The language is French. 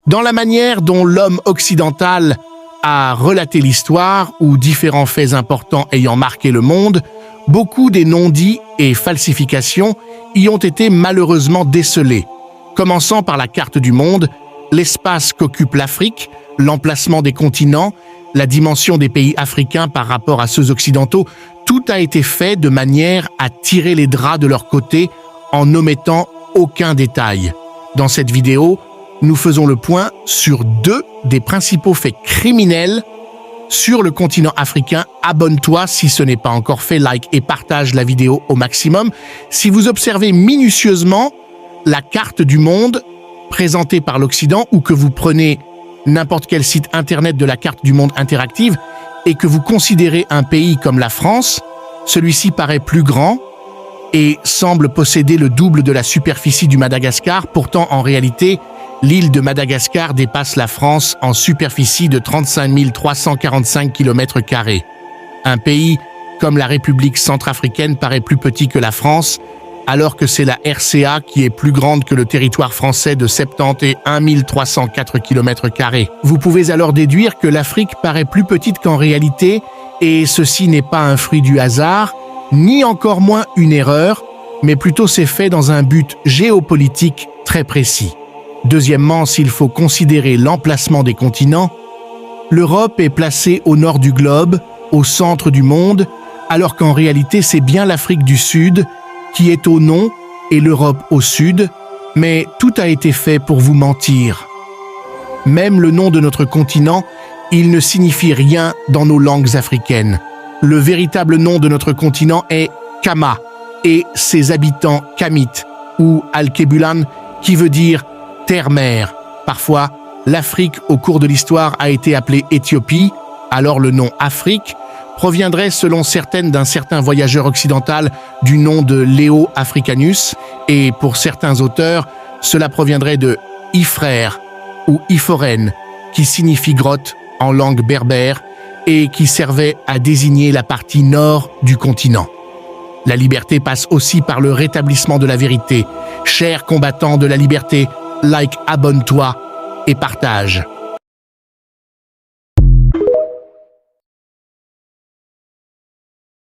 Dans la manière dont l'homme occidental a relaté l'histoire ou différents faits importants ayant marqué le monde, beaucoup des non-dits et falsifications y ont été malheureusement décelés, commençant par la carte du monde, l'espace qu'occupe l'Afrique, l'emplacement des continents, la dimension des pays africains par rapport à ceux occidentaux. Tout a été fait de manière à tirer les draps de leur côté en n'omettant aucun détail. Dans cette vidéo, nous faisons le point sur 2 des principaux faits criminels sur le continent africain. Abonne-toi si ce n'est pas encore fait, like et partage la vidéo au maximum. Si vous observez minutieusement la carte du monde présentée par l'Occident ou que vous prenez n'importe quel site internet de la carte du monde interactive et que vous considérez un pays comme la France, celui-ci paraît plus grand et semble posséder le double de la superficie du Madagascar. Pourtant, en réalité, l'île de Madagascar dépasse la France en superficie de 35 345 km². Un pays comme la République centrafricaine paraît plus petit que la France, alors que c'est la RCA qui est plus grande que le territoire français de 71 304 km². Vous pouvez alors déduire que l'Afrique paraît plus petite qu'en réalité, et ceci n'est pas un fruit du hasard, ni encore moins une erreur, mais plutôt c'est fait dans un but géopolitique très précis. Deuxièmement, s'il faut considérer l'emplacement des continents, l'Europe est placée au nord du globe, au centre du monde, alors qu'en réalité c'est bien l'Afrique du Sud qui est au nord et l'Europe au sud, mais tout a été fait pour vous mentir. Même le nom de notre continent, il ne signifie rien dans nos langues africaines. Le véritable nom de notre continent est Kama et ses habitants Kamites ou Alkebulan, qui veut dire terre-mère. Parfois, l'Afrique au cours de l'histoire a été appelée Éthiopie, alors le nom Afrique proviendrait selon certaines d'un certain voyageur occidental du nom de Léo Africanus, et pour certains auteurs, cela proviendrait de Ifrère ou Iforen, qui signifie grotte en langue berbère et qui servait à désigner la partie nord du continent. La liberté passe aussi par le rétablissement de la vérité. Chers combattants de la liberté, like, abonne-toi et partage.